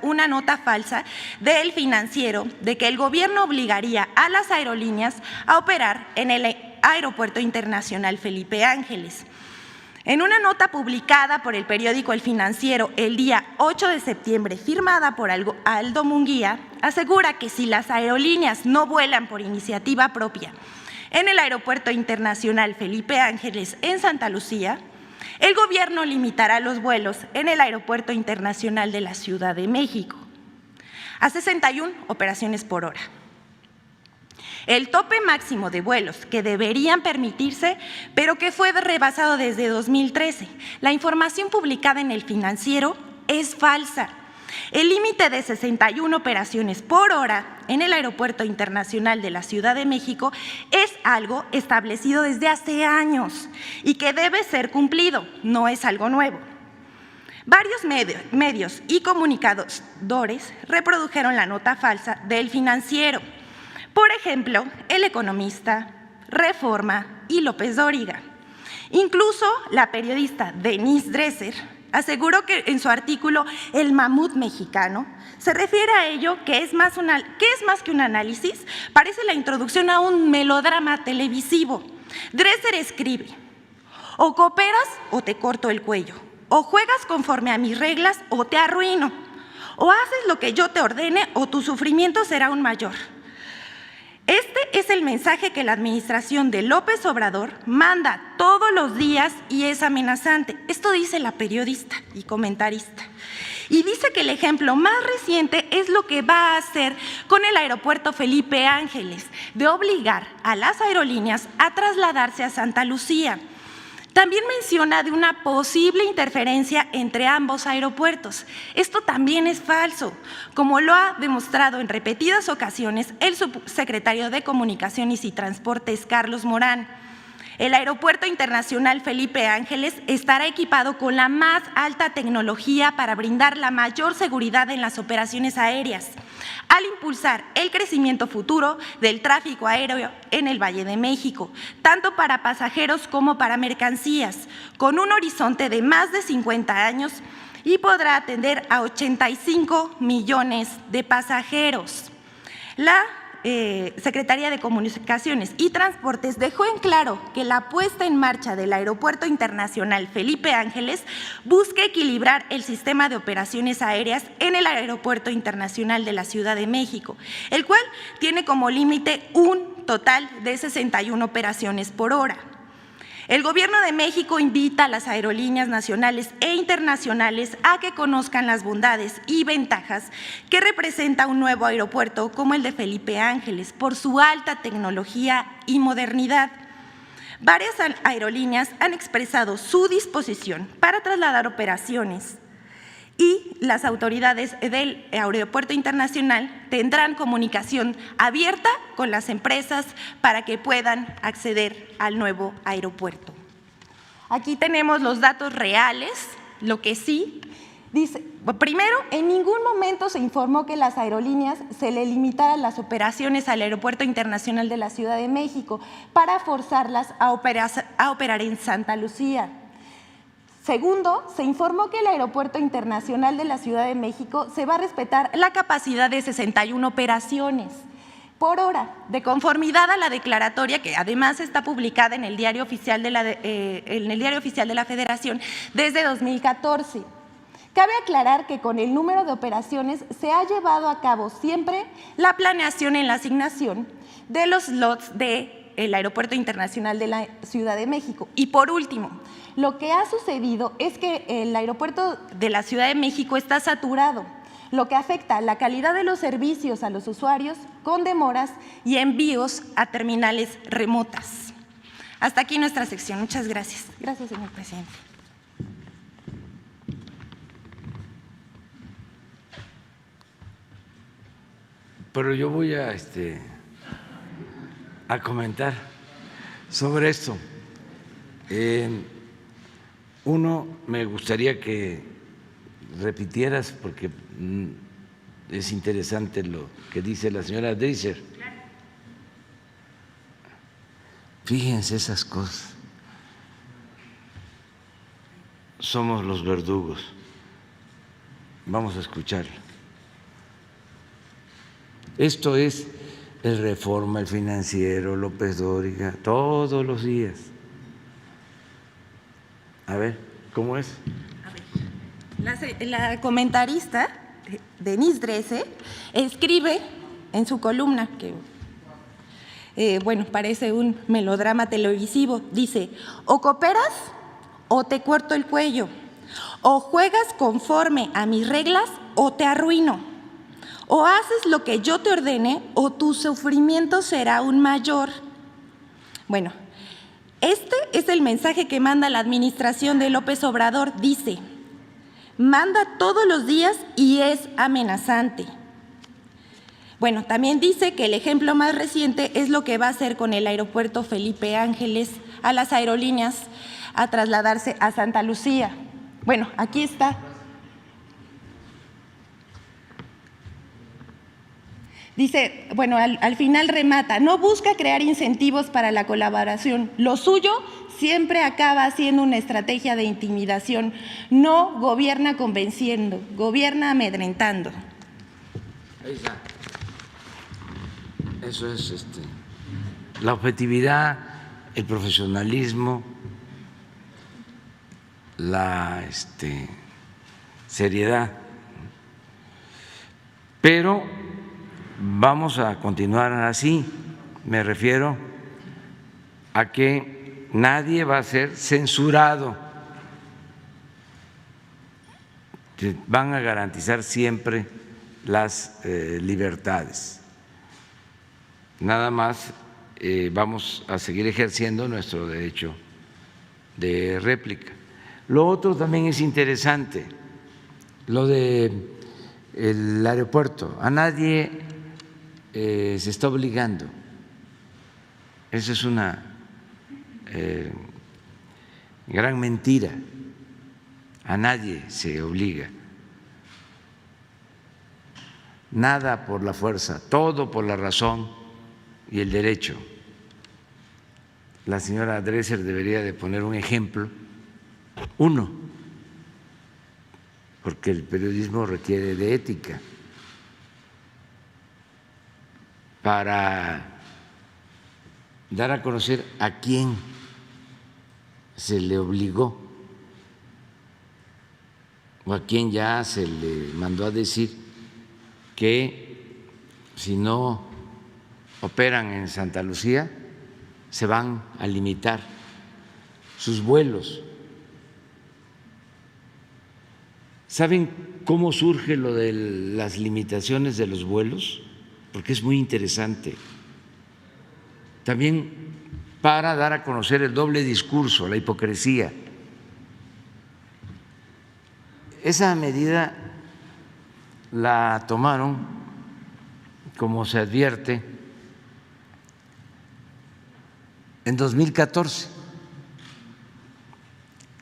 una nota falsa del Financiero de que el gobierno obligaría a las aerolíneas a operar en el Aeropuerto Internacional Felipe Ángeles. En una nota publicada por el periódico El Financiero el día 8 de septiembre, firmada por Aldo Munguía, asegura que si las aerolíneas no vuelan por iniciativa propia en el Aeropuerto Internacional Felipe Ángeles en Santa Lucía, el gobierno limitará los vuelos en el Aeropuerto Internacional de la Ciudad de México a 61 operaciones por hora. El tope máximo de vuelos que deberían permitirse, pero que fue rebasado desde 2013. La información publicada en El Financiero es falsa. El límite de 61 operaciones por hora en el Aeropuerto Internacional de la Ciudad de México es algo establecido desde hace años y que debe ser cumplido, no es algo nuevo. Varios medios y comunicadores reprodujeron la nota falsa del Financiero. Por ejemplo, El Economista, Reforma y López Dóriga. Incluso la periodista Denise Dresser aseguró que en su artículo El mamut mexicano se refiere a ello que es más que un análisis, parece la introducción a un melodrama televisivo. Dresser escribe: o cooperas o te corto el cuello, o juegas conforme a mis reglas o te arruino, o haces lo que yo te ordene o tu sufrimiento será aún mayor. Este es el mensaje que la administración de López Obrador manda todos los días y es amenazante. Esto dice la periodista y comentarista. Y dice que el ejemplo más reciente es lo que va a hacer con el Aeropuerto Felipe Ángeles, de obligar a las aerolíneas a trasladarse a Santa Lucía. También menciona de una posible interferencia entre ambos aeropuertos. Esto también es falso, como lo ha demostrado en repetidas ocasiones el subsecretario de Comunicaciones y Transportes, Carlos Morán. El Aeropuerto Internacional Felipe Ángeles estará equipado con la más alta tecnología para brindar la mayor seguridad en las operaciones aéreas, al impulsar el crecimiento futuro del tráfico aéreo en el Valle de México, tanto para pasajeros como para mercancías, con un horizonte de más de 50 años y podrá atender a 85 millones de pasajeros. La Secretaría de Comunicaciones y Transportes dejó en claro que la puesta en marcha del Aeropuerto Internacional Felipe Ángeles busca equilibrar el sistema de operaciones aéreas en el Aeropuerto Internacional de la Ciudad de México, el cual tiene como límite un total de 61 operaciones por hora. El Gobierno de México invita a las aerolíneas nacionales e internacionales a que conozcan las bondades y ventajas que representa un nuevo aeropuerto como el de Felipe Ángeles por su alta tecnología y modernidad. Varias aerolíneas han expresado su disposición para trasladar operaciones y las autoridades del Aeropuerto Internacional tendrán comunicación abierta con las empresas para que puedan acceder al nuevo aeropuerto. Aquí tenemos los datos reales, lo que sí dice. Primero, en ningún momento se informó que las aerolíneas se le limitaran las operaciones al Aeropuerto Internacional de la Ciudad de México para forzarlas a operar en Santa Lucía. Segundo, se informó que el Aeropuerto Internacional de la Ciudad de México se va a respetar la capacidad de 61 operaciones por hora, de conformidad a la declaratoria que además está publicada en el Diario Oficial de la Federación desde 2014. Cabe aclarar que con el número de operaciones se ha llevado a cabo siempre la planeación en la asignación de los slots del Aeropuerto Internacional de la Ciudad de México. Y por último, lo que ha sucedido es que el aeropuerto de la Ciudad de México está saturado, lo que afecta la calidad de los servicios a los usuarios con demoras y envíos a terminales remotas. Hasta aquí nuestra sección. Muchas gracias. Gracias, señor presidente. Pero yo voy a comentar sobre esto. Uno, me gustaría que repitieras, porque es interesante lo que dice la señora Dresser. Fíjense esas cosas. Somos los verdugos. Vamos a escucharlo. Esto es el Reforma, el Financiero, López Dóriga, todos los días. A ver, ¿cómo es? La comentarista Denise Dresser escribe en su columna, que bueno, parece un melodrama televisivo, dice: o cooperas o te corto el cuello, o juegas conforme a mis reglas o te arruino, o haces lo que yo te ordene o tu sufrimiento será aún mayor. Bueno, este es el mensaje que manda la administración de López Obrador. Dice: manda todos los días y es amenazante. Bueno, también dice que el ejemplo más reciente es lo que va a hacer con el aeropuerto Felipe Ángeles a las aerolíneas a trasladarse a Santa Lucía. Bueno, aquí está. Dice, bueno, al final remata: no busca crear incentivos para la colaboración. Lo suyo siempre acaba siendo una estrategia de intimidación. No gobierna convenciendo, gobierna amedrentando. Ahí está. Eso es la objetividad, el profesionalismo, la seriedad. Pero vamos a continuar así. Me refiero a que nadie va a ser censurado. Van a garantizar siempre las libertades. Nada más vamos a seguir ejerciendo nuestro derecho de réplica. Lo otro también es interesante, lo del aeropuerto. A nadie se está obligando. Esa es una gran mentira. A nadie se obliga. Nada por la fuerza, todo por la razón y el derecho. La señora Dresser debería de poner un ejemplo, uno, porque el periodismo requiere de ética para dar a conocer a quién se le obligó o a quién ya se le mandó a decir que si no operan en Santa Lucía se van a limitar sus vuelos. ¿Saben cómo surge lo de las limitaciones de los vuelos? Porque es muy interesante. También para dar a conocer el doble discurso, la hipocresía. Esa medida la tomaron, como se advierte, en 2014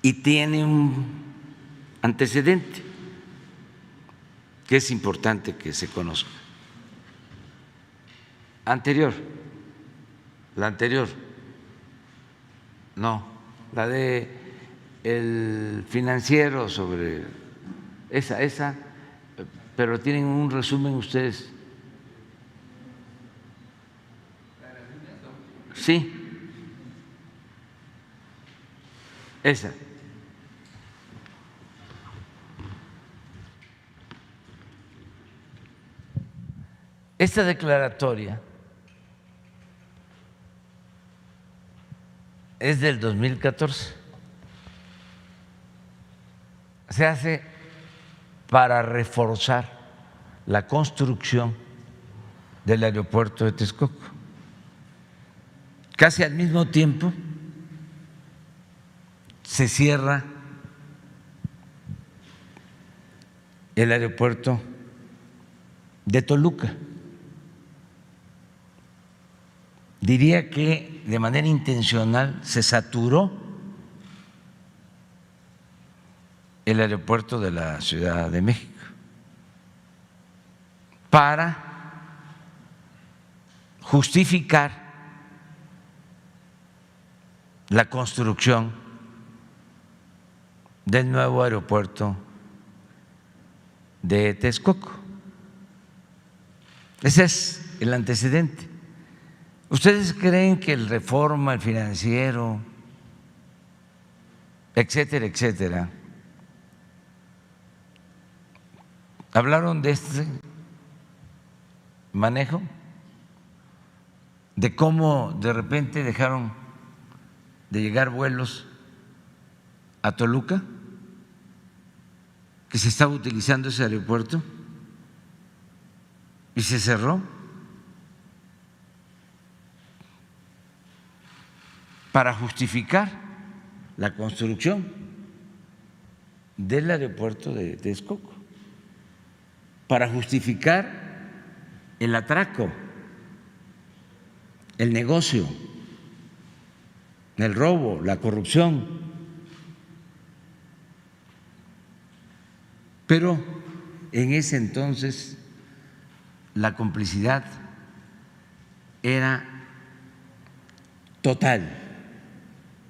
y tiene un antecedente que es importante que se conozca. La anterior, no, la de el Financiero sobre esa, pero tienen un resumen ustedes. Sí, esa. Esta declaratoria es del 2014. Se hace para reforzar la construcción del aeropuerto de Texcoco. Casi al mismo tiempo se cierra el aeropuerto de Toluca. Diría que de manera intencional se saturó el aeropuerto de la Ciudad de México para justificar la construcción del nuevo aeropuerto de Texcoco. Ese es el antecedente. ¿Ustedes creen que el Reforma, el Financiero, etcétera, etcétera, hablaron de este manejo? De cómo de repente dejaron de llegar vuelos a Toluca, que se estaba utilizando ese aeropuerto y se cerró para justificar la construcción del aeropuerto de Texcoco, para justificar el atraco, el negocio, el robo, la corrupción. Pero en ese entonces la complicidad era total,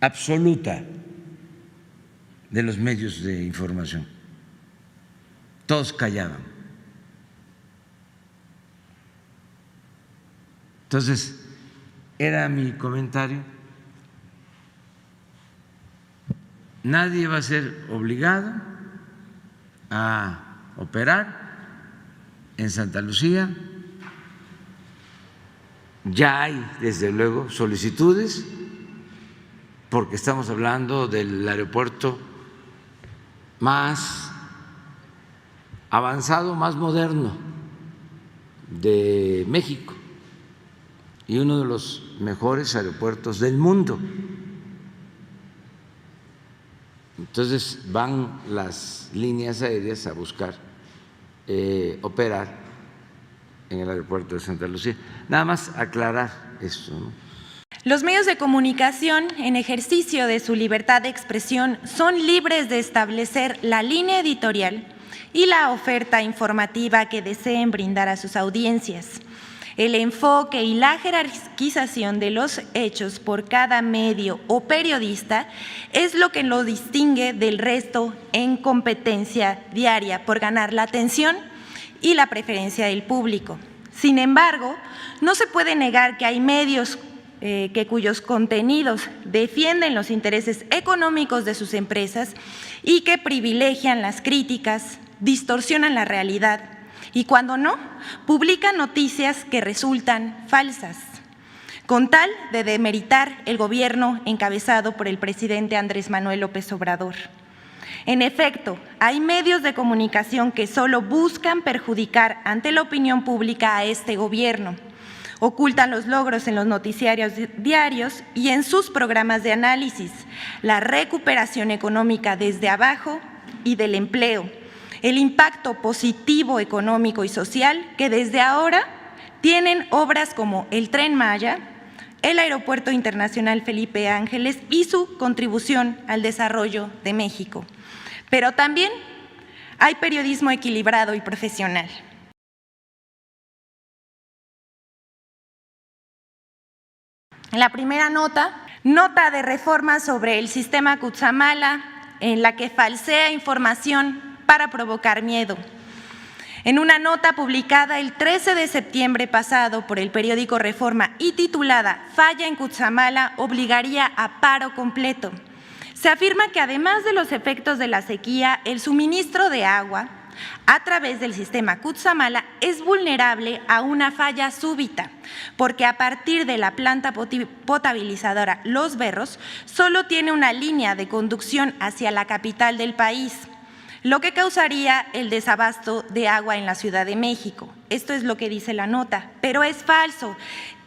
absoluta de los medios de información. Todos callaban. Entonces, era mi comentario. Nadie va a ser obligado a operar en Santa Lucía. Ya hay, desde luego, solicitudes, porque estamos hablando del aeropuerto más avanzado, más moderno de México y uno de los mejores aeropuertos del mundo. Entonces van las líneas aéreas a buscar operar en el aeropuerto de Santa Lucía. Nada más aclarar eso, ¿no? Los medios de comunicación, en ejercicio de su libertad de expresión, son libres de establecer la línea editorial y la oferta informativa que deseen brindar a sus audiencias. El enfoque y la jerarquización de los hechos por cada medio o periodista es lo que lo distingue del resto en competencia diaria por ganar la atención y la preferencia del público. Sin embargo, no se puede negar que hay medios cuyos contenidos defienden los intereses económicos de sus empresas y que privilegian las críticas, distorsionan la realidad y, cuando no, publican noticias que resultan falsas, con tal de demeritar el gobierno encabezado por el presidente Andrés Manuel López Obrador. En efecto, hay medios de comunicación que solo buscan perjudicar ante la opinión pública a este gobierno. Ocultan los logros en los noticiarios diarios y en sus programas de análisis, la recuperación económica desde abajo y del empleo, el impacto positivo económico y social que desde ahora tienen obras como el Tren Maya, el Aeropuerto Internacional Felipe Ángeles y su contribución al desarrollo de México. Pero también hay periodismo equilibrado y profesional. La primera nota de Reforma sobre el sistema Cutzamala, en la que falsea información para provocar miedo. En una nota publicada el 13 de septiembre pasado por el periódico Reforma y titulada "Falla en Cutzamala obligaría a paro completo", se afirma que además de los efectos de la sequía, el suministro de agua a través del sistema Cutzamala es vulnerable a una falla súbita, porque a partir de la planta potabilizadora Los Berros solo tiene una línea de conducción hacia la capital del país, lo que causaría el desabasto de agua en la Ciudad de México. Esto es lo que dice la nota, pero es falso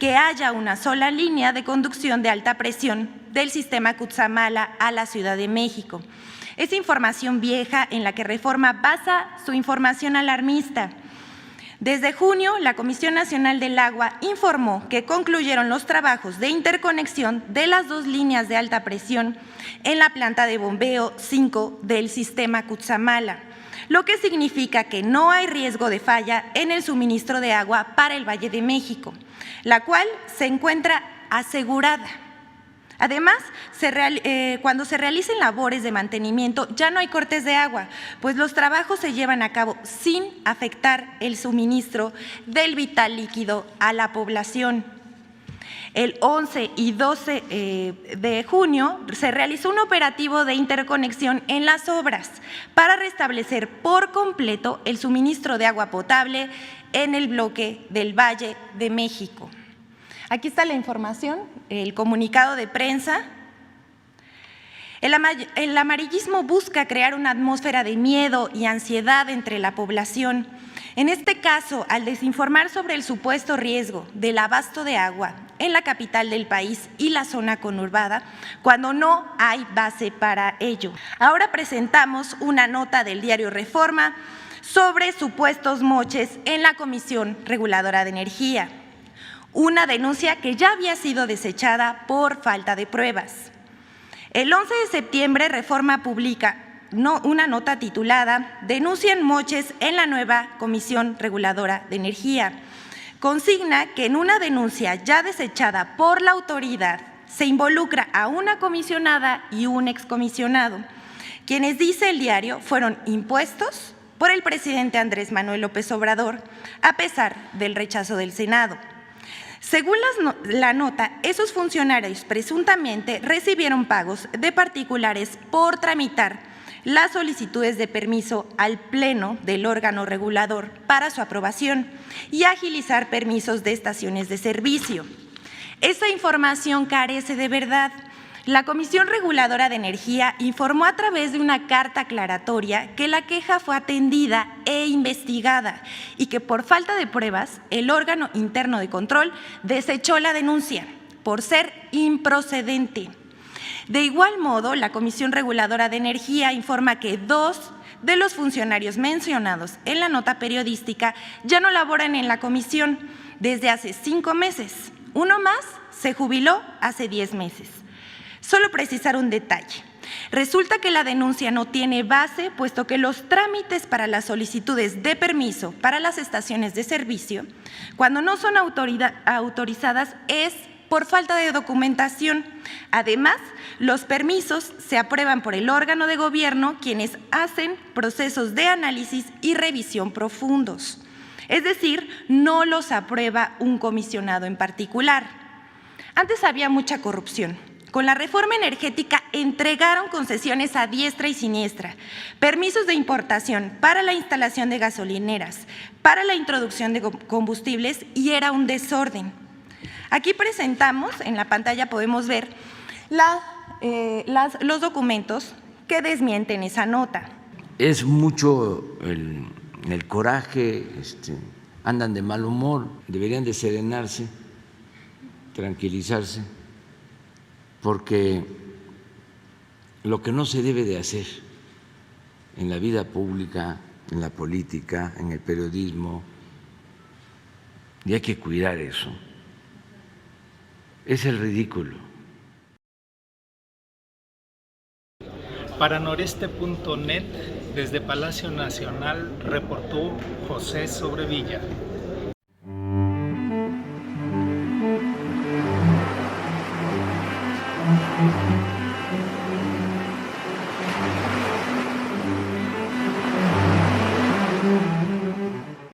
que haya una sola línea de conducción de alta presión del sistema Cutzamala a la Ciudad de México. Es información vieja en la que Reforma basa su información alarmista. Desde junio, la Comisión Nacional del Agua informó que concluyeron los trabajos de interconexión de las dos líneas de alta presión en la planta de bombeo 5 del sistema Cutzamala, lo que significa que no hay riesgo de falla en el suministro de agua para el Valle de México, la cual se encuentra asegurada. Además, cuando se realicen labores de mantenimiento ya no hay cortes de agua, pues los trabajos se llevan a cabo sin afectar el suministro del vital líquido a la población. El 11 y 12 de junio se realizó un operativo de interconexión en las obras para restablecer por completo el suministro de agua potable en el bloque del Valle de México. Aquí está la información, el comunicado de prensa. El amarillismo busca crear una atmósfera de miedo y ansiedad entre la población. En este caso, al desinformar sobre el supuesto riesgo del abasto de agua en la capital del país y la zona conurbada, cuando no hay base para ello. Ahora presentamos una nota del diario Reforma sobre supuestos moches en la Comisión Reguladora de Energía. Una denuncia que ya había sido desechada por falta de pruebas. El 11 de septiembre, Reforma publica una nota titulada «Denuncian moches en la nueva Comisión Reguladora de Energía». Consigna que en una denuncia ya desechada por la autoridad se involucra a una comisionada y un excomisionado, quienes, dice el diario, fueron impuestos por el presidente Andrés Manuel López Obrador, a pesar del rechazo del Senado. Según la nota, esos funcionarios presuntamente recibieron pagos de particulares por tramitar las solicitudes de permiso al Pleno del órgano regulador para su aprobación y agilizar permisos de estaciones de servicio. Esa información carece de verdad. La Comisión Reguladora de Energía informó a través de una carta aclaratoria que la queja fue atendida e investigada y que por falta de pruebas el órgano interno de control desechó la denuncia por ser improcedente. De igual modo, la Comisión Reguladora de Energía informa que 2 de los funcionarios mencionados en la nota periodística ya no laboran en la comisión desde hace 5 meses. Uno más se jubiló hace 10 meses. Solo precisar un detalle. Resulta que la denuncia no tiene base, puesto que los trámites para las solicitudes de permiso para las estaciones de servicio, cuando no son autorizadas, es por falta de documentación. Además, los permisos se aprueban por el órgano de gobierno, quienes hacen procesos de análisis y revisión profundos. Es decir, no los aprueba un comisionado en particular. Antes había mucha corrupción. Con la reforma energética entregaron concesiones a diestra y siniestra, permisos de importación para la instalación de gasolineras, para la introducción de combustibles, y era un desorden. Aquí presentamos, en la pantalla podemos ver los documentos que desmienten esa nota. Es mucho el coraje, andan de mal humor, deberían de serenarse, tranquilizarse, porque lo que no se debe de hacer en la vida pública, en la política, en el periodismo, y hay que cuidar eso, es el ridículo. Para noreste.net, desde Palacio Nacional, reportó José Sobrevilla.